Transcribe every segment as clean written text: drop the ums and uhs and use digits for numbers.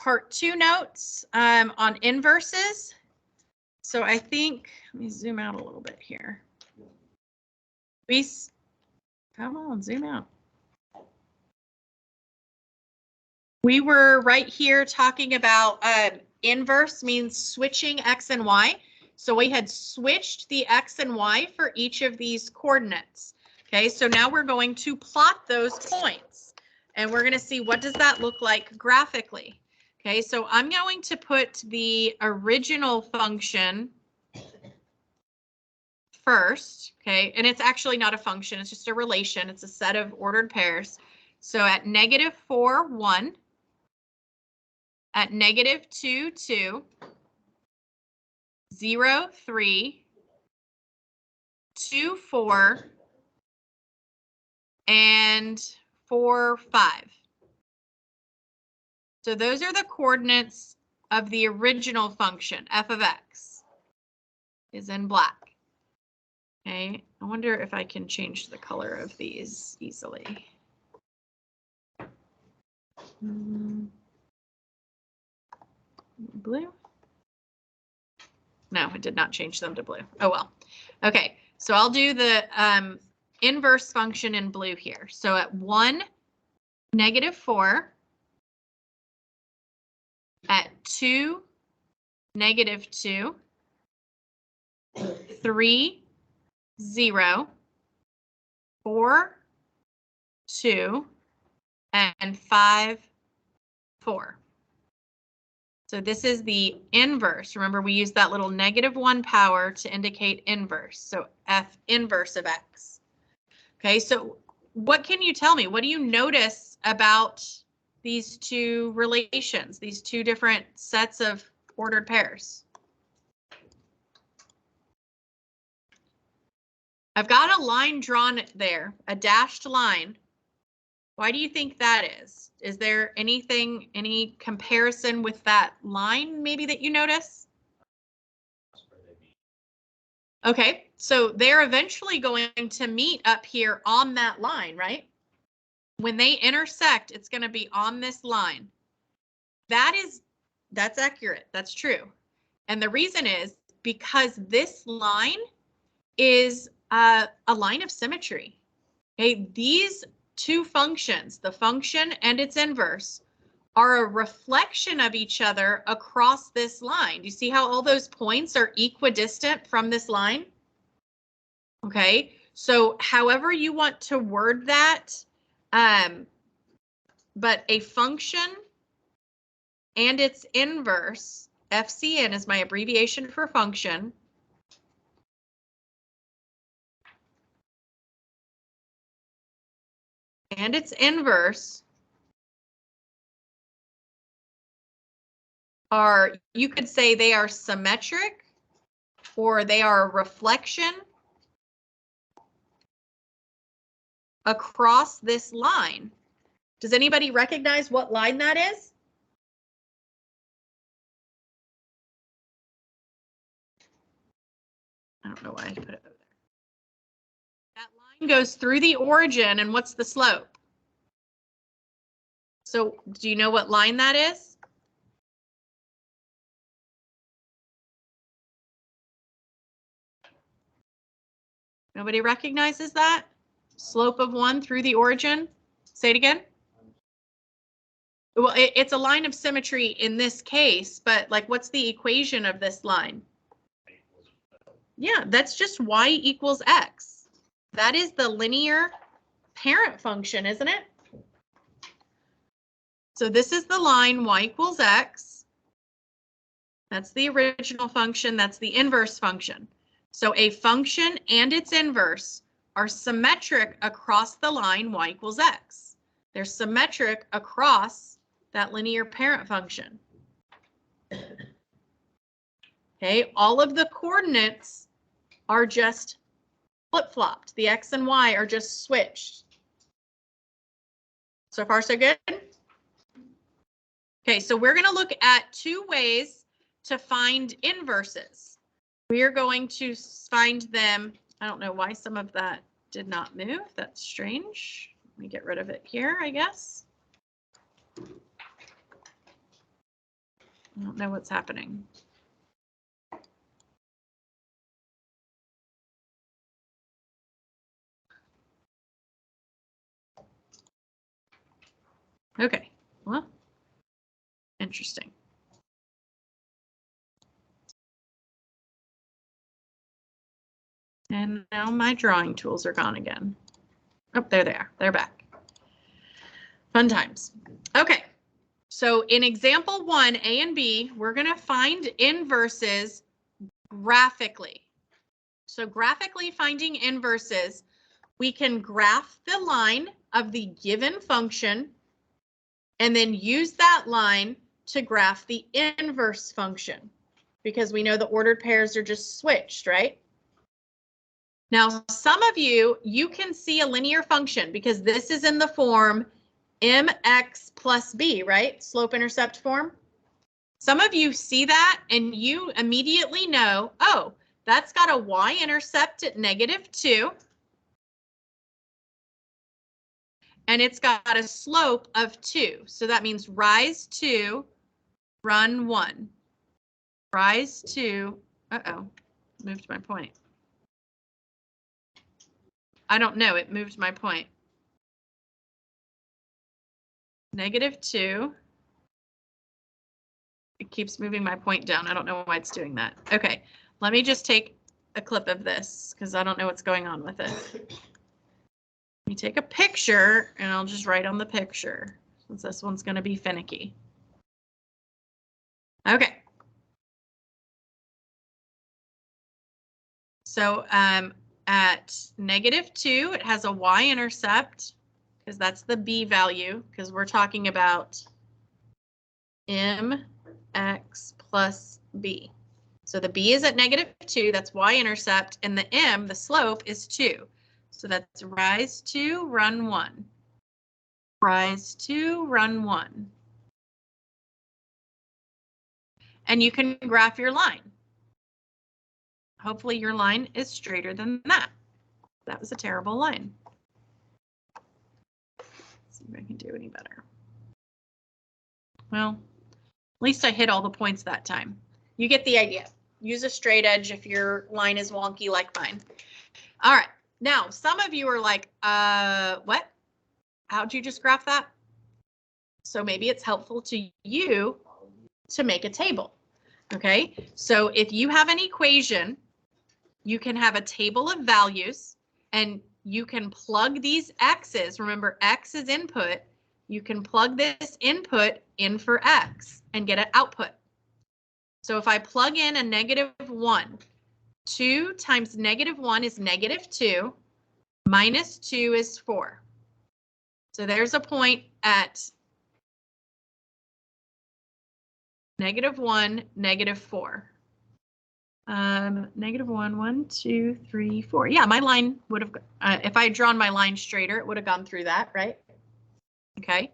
part 2 notes on inverses. So I think, let me zoom out a little bit here. Come on, zoom out. We were right here talking about inverse means switching x and y. So we had switched the x and y for each of these coordinates. Okay, so now we're going to plot those points and we're going to see what does that look like graphically. Okay, so I'm going to put the original function first, okay, and it's actually not a function, it's just a relation, it's a set of ordered pairs. So at -4, 1, at -2, 2, 0, 3, 2, 4, and 4, 5. So those are the coordinates of the original function, f of x is in black. Okay, I wonder if I can change the color of these easily. Blue? No, it did not change them to blue. Oh well. Okay, so I'll do the inverse function in blue here. So at 1, -4, at 2, -2, 3, 0, 4, 2, and 5, 4. So this is the inverse. Remember, we used that little -1 power to indicate inverse. So f inverse of x. Okay, so what can you tell me? What do you notice about these two relations, these two different sets of ordered pairs? I've got a line drawn there, a dashed line. Why do you think that is? Is there anything, any comparison with that line maybe that you notice? Okay, so they're eventually going to meet up here on that line, right? When they intersect, it's going to be on this line. That's accurate. That's true. And the reason is because this line is a line of symmetry. Okay, these two functions, the function and its inverse, are a reflection of each other across this line. Do you see how all those points are equidistant from this line? Okay, so however you want to word that, but a function and its inverse, FCN is my abbreviation for function, and its inverse are, you could say they are symmetric or they are a reflection across this line. Does anybody recognize what line that is? I don't know why I put it over there. That line goes through the origin, and what's the slope? So do you know what line that is? Nobody recognizes that? Slope of 1 through the origin? Say it again. Well, it's a line of symmetry in this case, but like, what's the equation of this line? Yeah, that's just y equals x. That is the linear parent function, isn't it? So this is the line y equals x. That's the original function. That's the inverse function. So a function and its inverse are symmetric across the line y equals x. They're symmetric across that linear parent function. Okay, all of the coordinates are just flip-flopped. The x and y are just switched. So far, so good? Okay, so we're going to look at two ways to find inverses. We are going to find them. I don't know why some of that did not move. That's strange. Let me get rid of it here, I guess. I don't know what's happening. Okay, well, interesting. And now my drawing tools are gone again. Oh, there they are. They're back. Fun times. Okay, so in example 1, A and B, we're going to find inverses graphically. So graphically finding inverses, we can graph the line of the given function and then use that line to graph the inverse function, because we know the ordered pairs are just switched, right? Now, some of you can see a linear function because this is in the form mx plus b, right? Slope-intercept form. Some of you see that and you immediately know, oh, that's got a y-intercept at -2. And it's got a slope of 2. So that means rise 2, run 1. Rise 2, uh-oh, moved my point. I don't know, it moved my point. -2. It keeps moving my point down. I don't know why it's doing that. Okay, let me just take a clip of this because I don't know what's going on with it. Let me take a picture and I'll just write on the picture since this one's going to be finicky. Okay. So at -2, it has a y-intercept because that's the b value, because we're talking about mx plus b. So the b is at -2, that's y-intercept, and the m, the slope, is 2. So that's rise 2, run 1. Rise 2, run 1. And you can graph your line. Hopefully your line is straighter than that. That was a terrible line. Let's see if I can do any better. Well, at least I hit all the points that time. You get the idea. Use a straight edge if your line is wonky like mine. All right. Now, some of you are like, what? How'd you just graph that? So maybe it's helpful to you to make a table. Okay, so if you have an equation, you can have a table of values and you can plug these x's. Remember, x is input. You can plug this input in for x and get an output. So if I plug in a -1, 2 times -1 is -2, minus 2 is 4. So there's a point at -1, -4. -1, 1, 2, 3, 4. Yeah, my line would have, if I had drawn my line straighter, it would have gone through that, right? Okay.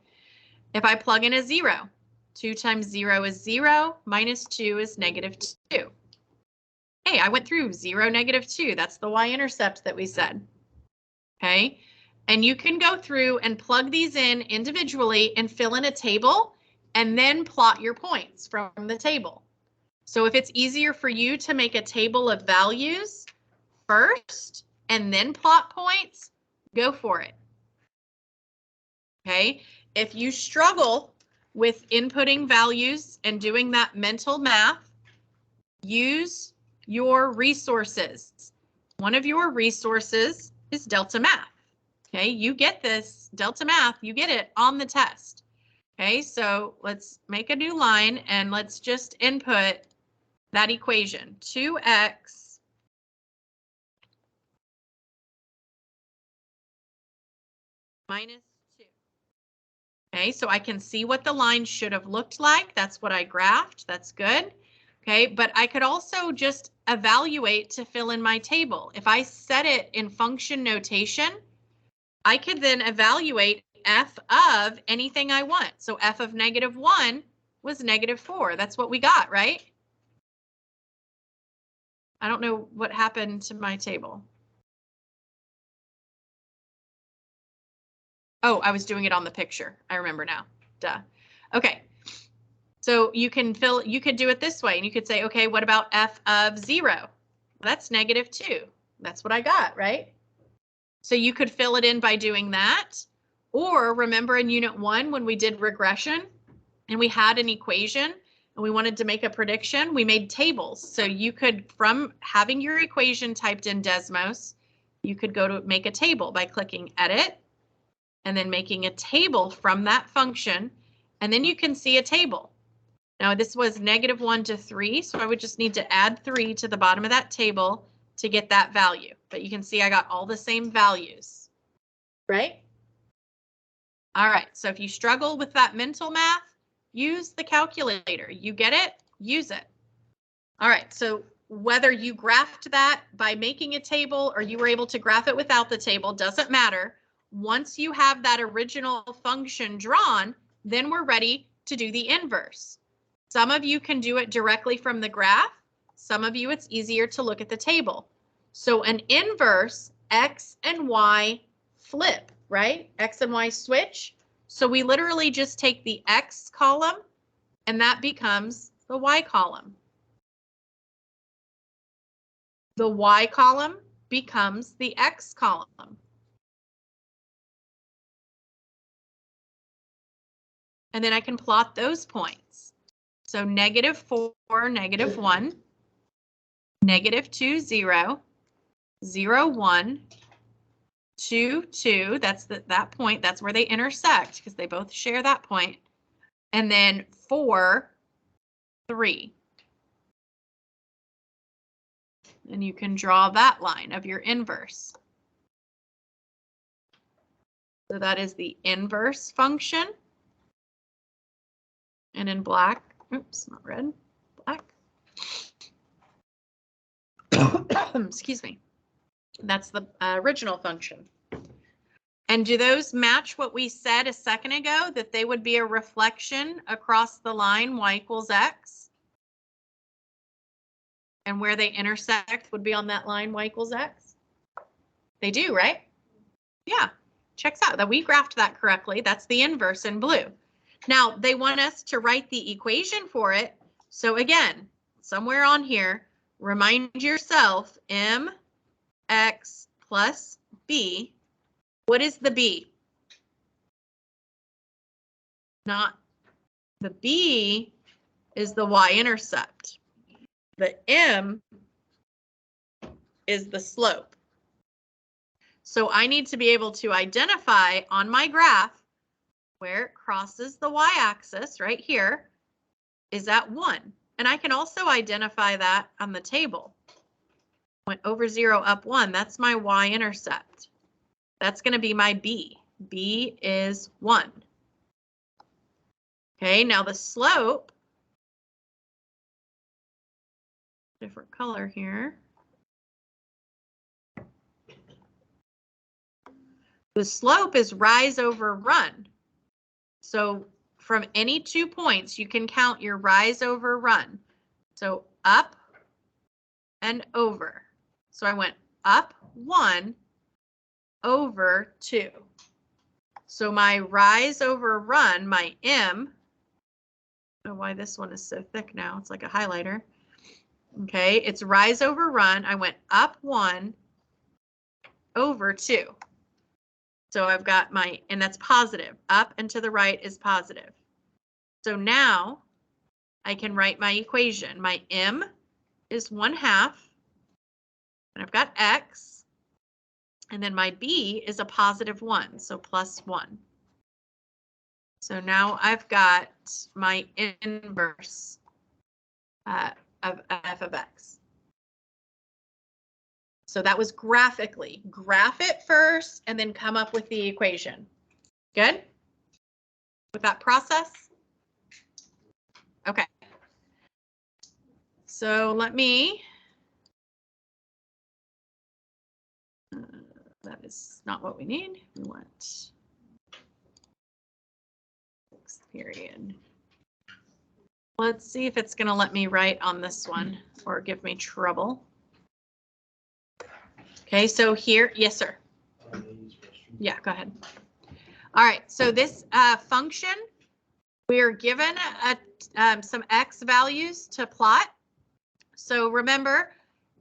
If I plug in a 0, 2 times 0 is 0, minus 2 is -2. Hey, I went through 0, -2. That's the y-intercept that we said. Okay. And you can go through and plug these in individually and fill in a table and then plot your points from the table. So if it's easier for you to make a table of values first and then plot points, go for it. Okay, if you struggle with inputting values and doing that mental math, use your resources. One of your resources is Delta Math. Okay, you get this Delta Math, you get it on the test. Okay, so let's make a new line and let's just input that equation, 2x minus 2. Okay, so I can see what the line should have looked like. That's what I graphed. That's good. Okay, but I could also just evaluate to fill in my table. If I set it in function notation, I could then evaluate f of anything I want. So f of -1 was -4. That's what we got, right? I don't know what happened to my table. Oh, I was doing it on the picture. I remember now. Duh. Okay. So you could do it this way, and you could say, okay, what about f of 0? Well, that's -2. That's what I got, right? So you could fill it in by doing that. Or remember in Unit 1 when we did regression and we had an equation and we wanted to make a prediction, we made tables. So you could, from having your equation typed in Desmos, you could go to make a table by clicking Edit and then making a table from that function, and then you can see a table. Now this was -1 to 3, so I would just need to add 3 to the bottom of that table to get that value. But you can see I got all the same values, right? All right, so if you struggle with that mental math, use the calculator. You get it? Use it. All right, so whether you graphed that by making a table or you were able to graph it without the table, doesn't matter. Once you have that original function drawn, then we're ready to do the inverse. Some of you can do it directly from the graph. Some of you, it's easier to look at the table. So an inverse, X and Y flip, right? X and Y switch. So we literally just take the X column and that becomes the Y column. The Y column becomes the X column. And then I can plot those points. So -4, -1, -2, 0, 0, 1, 2, 2, that's that point, that's where they intersect because they both share that point. And then 4, 3. And you can draw that line of your inverse. So that is the inverse function. And in black, oops, not red, black. Excuse me. That's the original function. And do those match what we said a second ago, that they would be a reflection across the line y equals x? And where they intersect would be on that line y equals x? They do, right? Yeah, checks out that we graphed that correctly. That's the inverse in blue. Now they want us to write the equation for it. So again, somewhere on here, remind yourself mx plus b. What is the b? Not the b is the y-intercept. The m is the slope. So I need to be able to identify on my graph where it crosses the y-axis right here is at 1. And I can also identify that on the table. Went over 0, up 1, that's my y-intercept. That's going to be my b. B is 1. Okay, now the slope, different color here. The slope is rise over run. So from any 2 points, you can count your rise over run. So up and over. So I went up 1, over 2. So my rise over run, my m, I don't know why this one is so thick now. It's like a highlighter. Okay, it's rise over run. I went up 1, over 2. So I've got my, and that's positive. Up and to the right is positive. So now I can write my equation. My m is 1/2, and I've got x, and then my b is a positive 1, so plus 1. So now I've got my inverse of f of x. So that was graphically. Graph it first and then come up with the equation. Good? With that process? Okay. So let me, that is not what we need. We want period. Let's see if it's going to let me write on this one or give me trouble. Okay, so here, yes, sir. Yeah, go ahead. All right, so this function, we are given some X values to plot. So remember,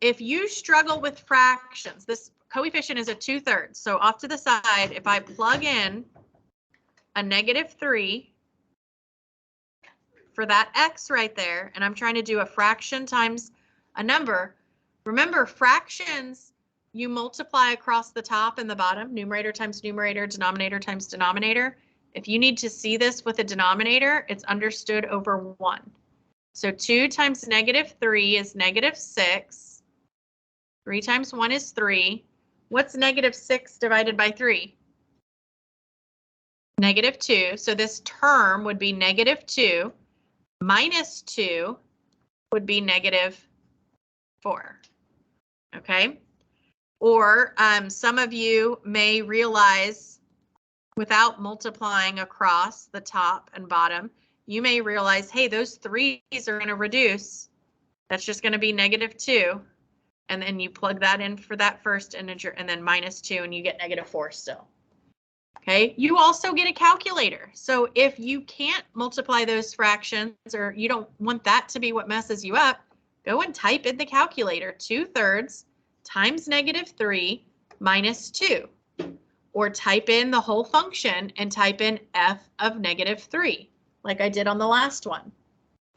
if you struggle with fractions, this coefficient is a 2/3. So off to the side, if I plug in a -3 for that X right there, and I'm trying to do a fraction times a number, remember fractions, you multiply across the top and the bottom, numerator times numerator, denominator times denominator. If you need to see this with a denominator, it's understood over 1. So 2 times -3 is -6. 3 times 1 is 3. What's -6 divided by 3? -2. So this term would be -2 minus 2 would be -4. Okay. Or some of you may realize without multiplying across the top and bottom, you may realize, hey, those 3's are going to reduce. That's just going to be -2. And then you plug that in for that first integer and then -2 and you get -4 still. Okay, you also get a calculator. So if you can't multiply those fractions or you don't want that to be what messes you up, go and type in the calculator 2/3 times -3 minus 2. Or type in the whole function and type in f of -3, like I did on the last one.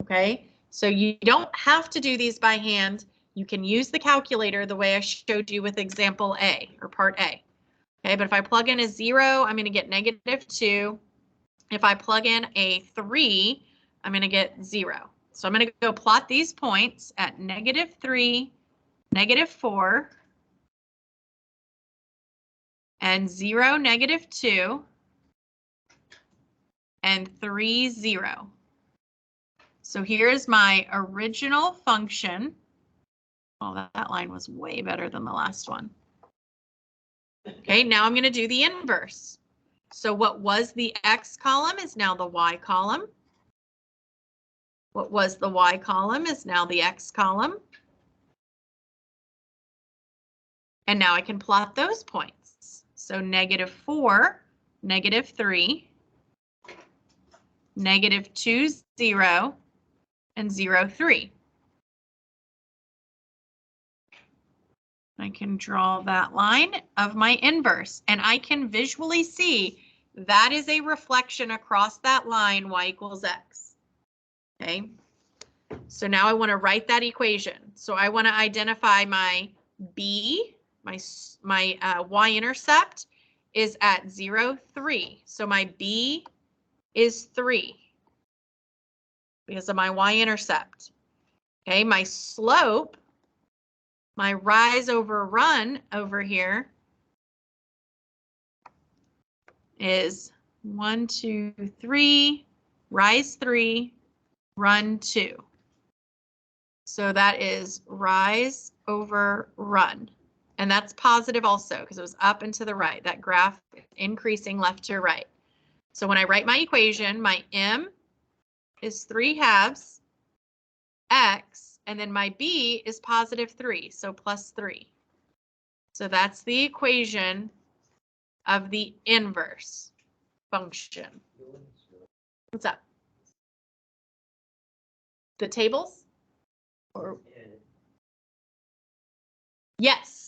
Okay, so you don't have to do these by hand. You can use the calculator the way I showed you with example A or part A. Okay, but if I plug in a 0, I'm going to get -2. If I plug in a 3, I'm going to get 0. So I'm going to go plot these points at -3, -4, and 0, -2, and 3, 0. So here's my original function. Oh, that line was way better than the last one. Okay, now I'm going to do the inverse. So what was the X column is now the Y column. What was the Y column is now the X column. And now I can plot those points. So -4, -3, -2, 0, and 0, 3. I can draw that line of my inverse, and I can visually see that is a reflection across that line, y equals x. Okay, so now I want to write that equation. So I want to identify my b, my y-intercept is at 0, 3. So my b is 3 because of my y-intercept. Okay, my slope, my rise over run over here is 1, 2, 3, rise 3, run 2. So that is rise over run. And that's positive also because it was up and to the right. That graph increasing left to right. So when I write my equation, my m is 3/2 x, and then my b is +3, so +3. So that's the equation of the inverse function. What's up? The tables? Or yes.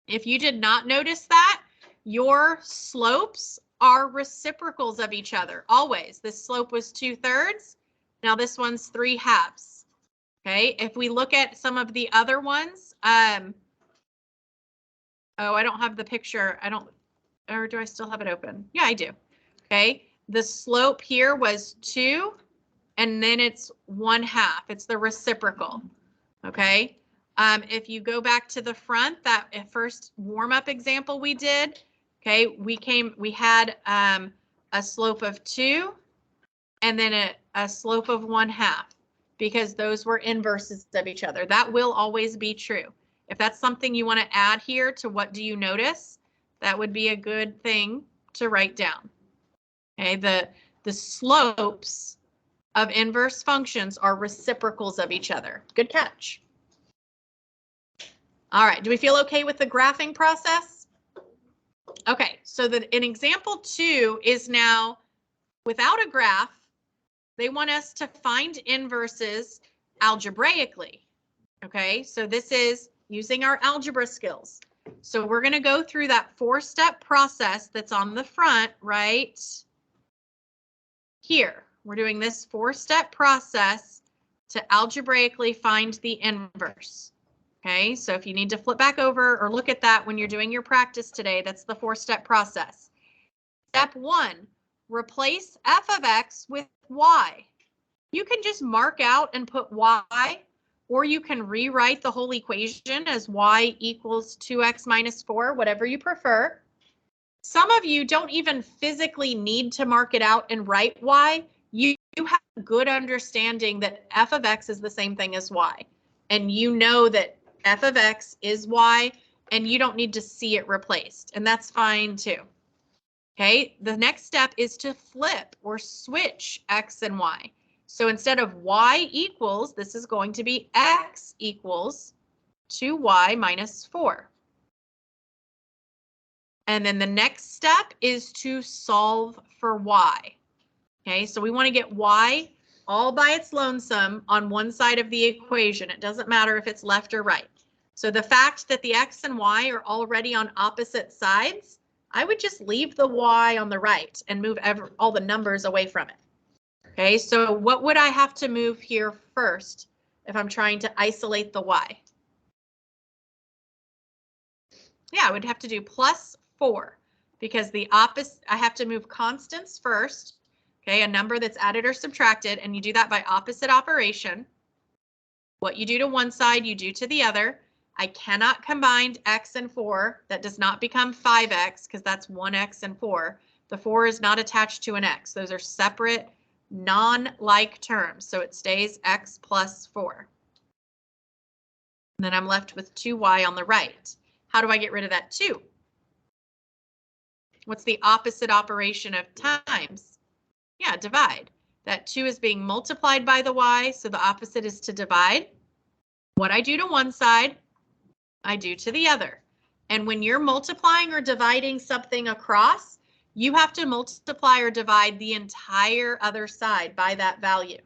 If you did not notice that, your slopes are reciprocals of each other, always. This slope was 2/3. Now this one's 3/2. Okay, if we look at some of the other ones, oh, I don't have the picture. Or do I still have it open? Yeah, I do. Okay, the slope here was 2, and then it's 1/2. It's the reciprocal. Okay, if you go back to the front, that first warm-up example we did, okay, we had a slope of 2 and then a slope of 1/2 because those were inverses of each other. That will always be true. If that's something you want to add here to what do you notice, that would be a good thing to write down. Okay, the slopes of inverse functions are reciprocals of each other. Good catch. All right, do we feel okay with the graphing process? Okay, so in example 2 is now without a graph, They want us to find inverses algebraically. Okay, so this is using our algebra skills. So we're going to go through that 4-step process that's on the front right here. We're doing this 4-step process to algebraically find the inverse. Okay, so if you need to flip back over or look at that when you're doing your practice today, that's the 4-step process. Step 1, replace f of x with y. You can just mark out and put y, or you can rewrite the whole equation as y equals 2x minus 4, whatever you prefer. Some of you don't even physically need to mark it out and write y. You have a good understanding that f of x is the same thing as y. And you know that f of x is y, and you don't need to see it replaced. And that's fine too. Okay, the next step is to flip or switch x and y. So instead of y equals, this is going to be x equals 2y minus 4. And then the next step is to solve for y. Okay, so we want to get y all by its lonesome on one side of the equation. It doesn't matter if it's left or right. So the fact that the x and y are already on opposite sides, I would just leave the y on the right and move all the numbers away from it. Okay, so what would I have to move here first if I'm trying to isolate the y? Yeah, I would have to do plus 4 because the opposite, I have to move constants first. Okay, a number that's added or subtracted, and you do that by opposite operation. What you do to one side, you do to the other. I cannot combine x and 4. That does not become 5x because that's 1x and 4. The 4 is not attached to an x. Those are separate, non-like terms. So it stays x plus 4. And then I'm left with 2y on the right. How do I get rid of that 2? What's the opposite operation of times? Yeah, divide. That 2 is being multiplied by the y, so the opposite is to divide. What I do to one side, I do to the other. And when you're multiplying or dividing something across, you have to multiply or divide the entire other side by that value.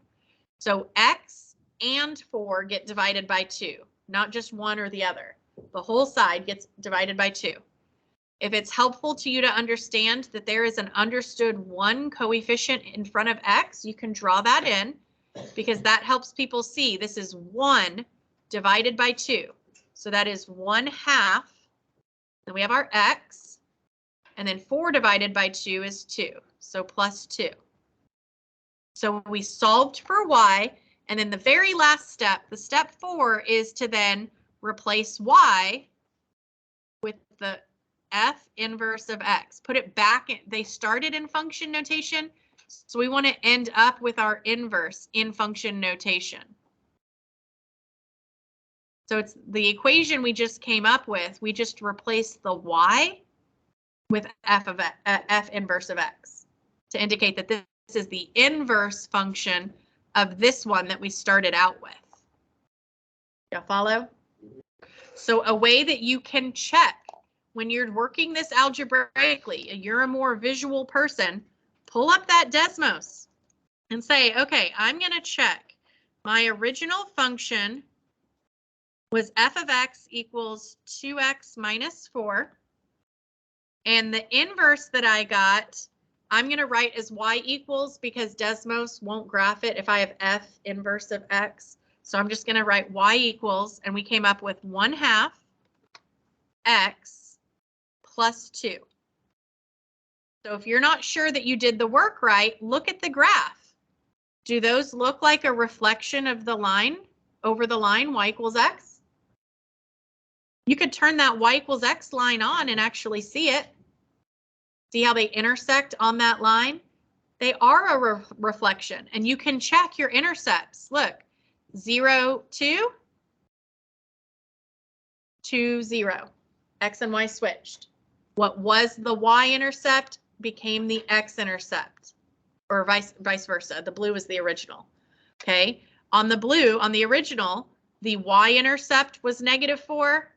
So x and 4 get divided by 2, not just one or the other. The whole side gets divided by 2. If it's helpful to you to understand that there is an understood 1 coefficient in front of x, you can draw that in because that helps people see this is 1 divided by 2. So that is 1/2. Then we have our x, and then 4 divided by 2 is 2, so plus 2. So we solved for y, and then the very last step, the step 4, is to then replace y with the f inverse of x. Put it back, they started in function notation, so we want to end up with our inverse in function notation. So it's the equation we just came up with. We just replaced the y with f inverse of x to indicate that this is the inverse function of this one that we started out with. Y'all follow? So a way that you can check when you're working this algebraically, you're a more visual person, pull up that Desmos and say, okay, I'm going to check my original function was f of x equals 2x minus 4. And the inverse that I got, I'm going to write as y equals because Desmos won't graph it if I have f inverse of x. So I'm just going to write y equals, and we came up with 1/2 x plus 2. So if you're not sure that you did the work right, look at the graph. Do those look like a reflection of the line over the line y equals x? You could turn that y equals x line on and actually see it. See how they intersect on that line? They are a reflection, and you can check your intercepts. Look, 0, 2, 2, 0. X and y switched. What was the y-intercept became the x-intercept, or vice versa. The blue is the original. Okay, on the blue, on the original, the y-intercept was -4.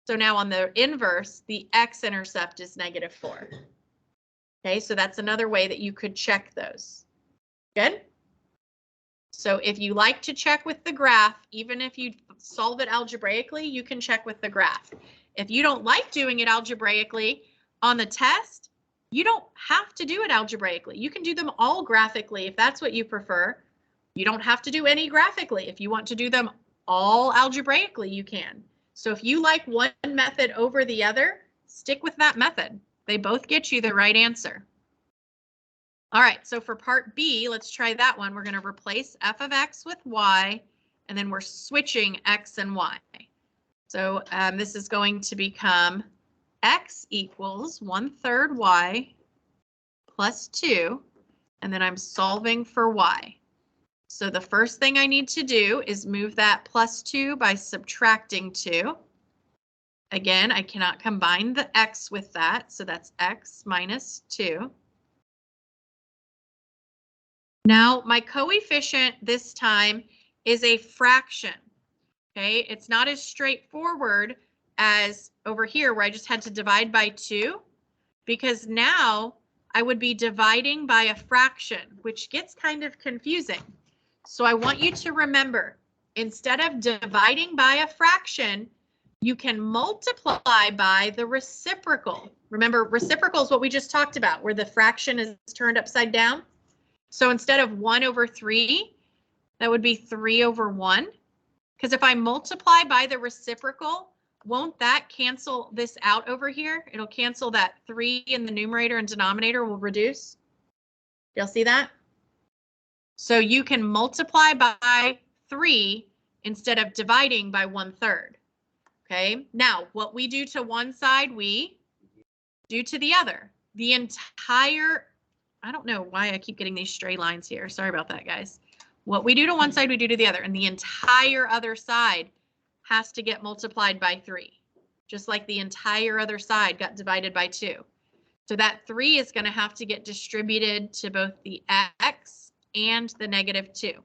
So now on the inverse, the x-intercept is -4. Okay, so that's another way that you could check those. Good? So if you like to check with the graph, even if you solve it algebraically, you can check with the graph. If you don't like doing it algebraically on the test, you don't have to do it algebraically. You can do them all graphically if that's what you prefer. You don't have to do any graphically. If you want to do them all algebraically, you can. So if you like one method over the other, stick with that method. They both get you the right answer. All right, so for part B, let's try that one. We're going to replace f of x with y, and then we're switching x and y. So this is going to become x equals 1/3 y plus 2, and then I'm solving for y. So the first thing I need to do is move that plus 2 by subtracting 2. Again, I cannot combine the x with that, so that's x minus 2. Now, my coefficient this time is a fraction, okay? It's not as straightforward as over here where I just had to divide by 2, because now I would be dividing by a fraction, which gets kind of confusing. So I want you to remember, instead of dividing by a fraction, you can multiply by the reciprocal. Remember, reciprocal is what we just talked about, where the fraction is turned upside down. So instead of 1/3, that would be 3/1. Because if I multiply by the reciprocal, won't that cancel this out over here? It'll cancel that 3 in the numerator and denominator will reduce. Y'all see that? So you can multiply by 3 instead of dividing by 1/3. Okay, now what we do to one side, we do to the other. The entire, I don't know why I keep getting these stray lines here. Sorry about that, guys. What we do to one side, we do to the other, and the entire other side has to get multiplied by 3, just like the entire other side got divided by 2. So that 3 is going to have to get distributed to both the x and the -2.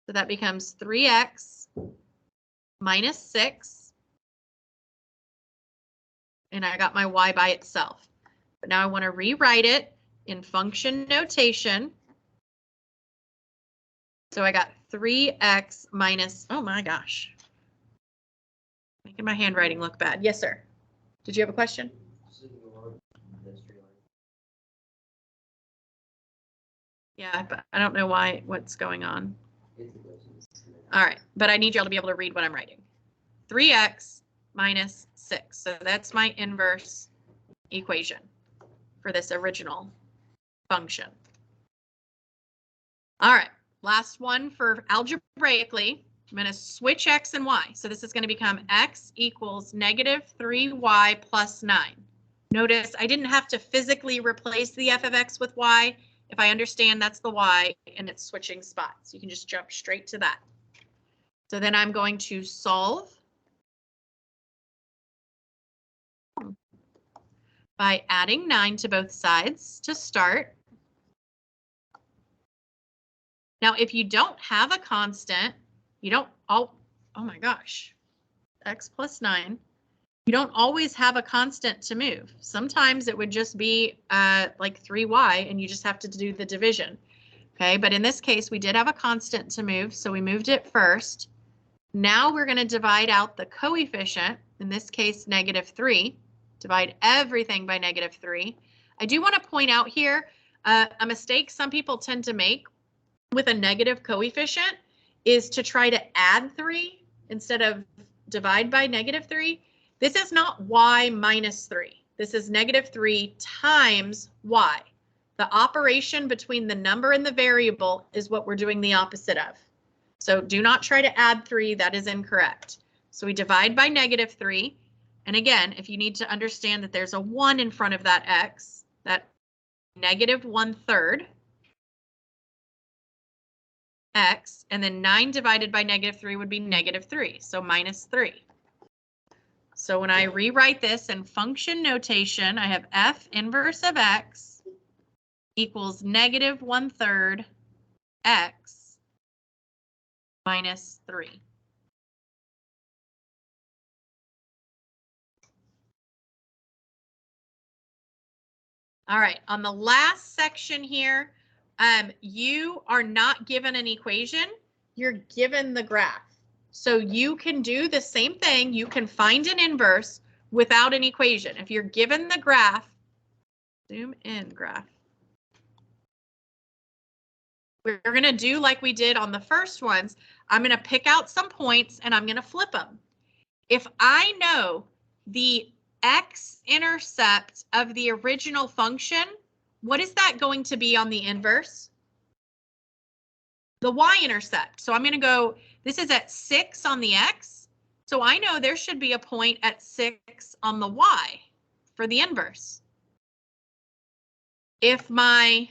So that becomes 3x minus 6. And I got my y by itself. But now I want to rewrite it in function notation. So I got 3x minus, oh my gosh. Making my handwriting look bad. Yes, sir. Did you have a question? Yeah, but I don't know what's going on. All right, but I need y'all to be able to read what I'm writing. 3x minus 6. So that's my inverse equation for this original function. All right, last one for algebraically. I'm going to switch x and y. So this is going to become x equals -3y plus 9. Notice I didn't have to physically replace the f of x with y. If I understand that's the y and it's switching spots, you can just jump straight to that. So then I'm going to solve by adding 9 to both sides to start. Now, if you don't have a constant, you don't, oh my gosh, x plus 9, you don't always have a constant to move. Sometimes it would just be like 3y and you just have to do the division. Okay, but in this case, we did have a constant to move, so we moved it first. Now we're going to divide out the coefficient, in this case, -3. Divide everything by -3. I do want to point out here a mistake some people tend to make with a negative coefficient is to try to add 3 instead of divide by -3. This is not y minus 3. This is -3 times y. The operation between the number and the variable is what we're doing the opposite of. So do not try to add 3. That is incorrect. So we divide by -3. And again, if you need to understand that there's a 1 in front of that x, that -1/3 x, and then 9 divided by -3 would be -3, so -3. So when I rewrite this in function notation, I have f inverse of x equals -1/3 x minus 3. All right, on the last section here, you are not given an equation. you're given the graph. So you can do the same thing. You can find an inverse without an equation. If you're given the graph, zoom in graph. We're going to do like we did on the first ones. I'm going to pick out some points and I'm going to flip them. If I know the x-intercept of the original function, what is that going to be on the inverse? The y-intercept. So I'm going to go, this is at 6 on the x. So I know there should be a point at 6 on the y for the inverse. If my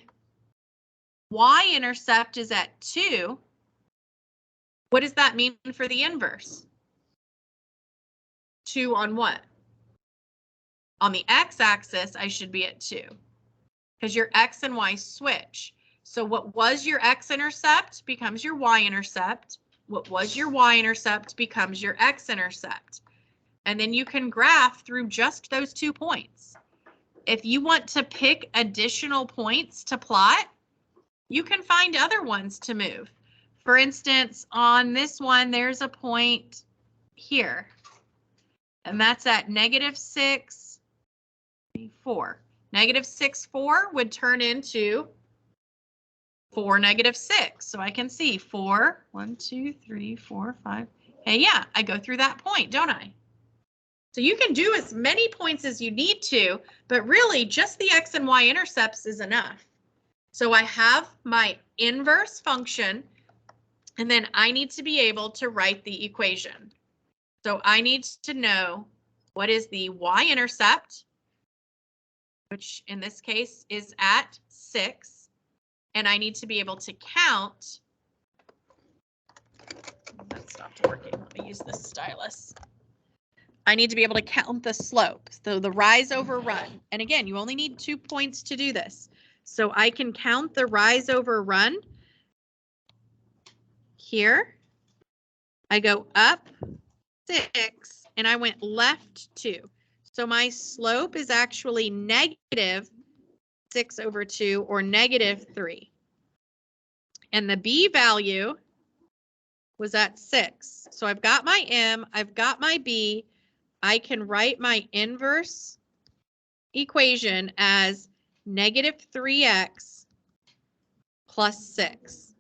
y-intercept is at 2, what does that mean for the inverse? 2 on what? On the x-axis, I should be at 2 because your x and y switch. So what was your x-intercept becomes your y-intercept. What was your y-intercept becomes your x-intercept. And then you can graph through just those 2 points. If you want to pick additional points to plot, you can find other ones to move. For instance, on this one, there's a point here, and that's at -6, 4. -6, 4 would turn into 4, -6. So I can see 4, 1, 2, 3, 4, 5. Hey, yeah, I go through that point, don't I? So you can do as many points as you need to, but really just the x and y intercepts is enough. So I have my inverse function, and then I need to be able to write the equation. So I need to know what is the y-intercept, which in this case is at 6, and I need to be able to count. That stopped working. Let me use this stylus. I need to be able to count the slope, so the rise over run. And again, you only need 2 points to do this. So I can count the rise over run. Here, I go up 6 and I went left 2. So my slope is actually -6/2 or -3. And the B value was at 6. So I've got my M, I've got my B. I can write my inverse equation as -3x plus 6.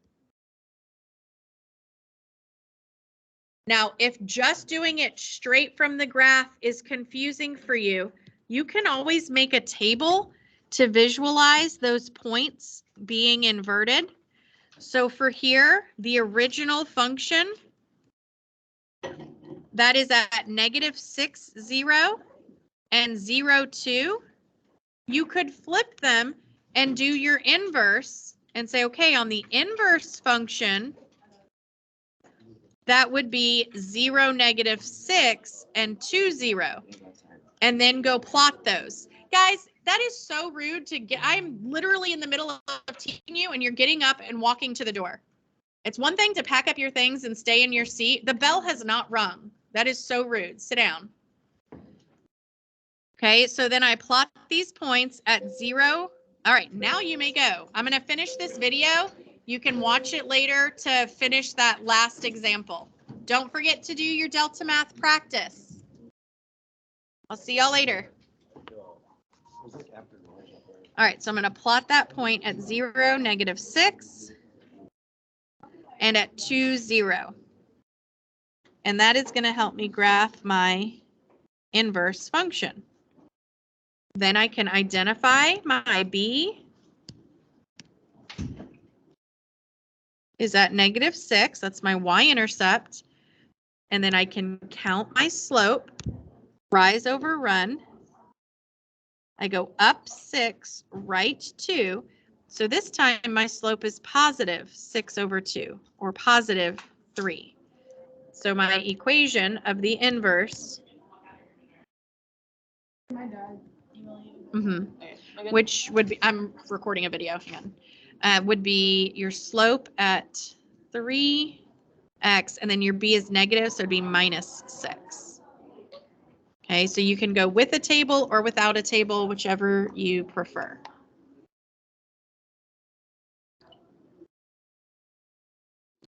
Now, if just doing it straight from the graph is confusing for you, you can always make a table to visualize those points being inverted. So for here, the original function, that is at -6, 0 and 0, 2. You could flip them and do your inverse and say, okay, on the inverse function, that would be 0, -6 and 2, 0. And then go plot those. Guys, that is so rude to get. I'm literally in the middle of teaching you and you're getting up and walking to the door. It's one thing to pack up your things and stay in your seat. The bell has not rung. That is so rude. Sit down. Okay, so then I plot these points at 0. All right, now you may go. I'm going to finish this video. You can watch it later to finish that last example. Don't forget to do your Delta Math practice. I'll see y'all later. All right, so I'm going to plot that point at 0, -6, and at 2, 0. And that is going to help me graph my inverse function. Then I can identify my B is at -6. That's my y-intercept. And then I can count my slope, rise over run. I go up 6, right 2. So this time my slope is +6/2 or +3. So my equation of the inverse, which would be, I'm recording a video, hang on, would be your slope at 3x, and then your B is negative, so it'd be -6. Okay, so you can go with a table or without a table, whichever you prefer.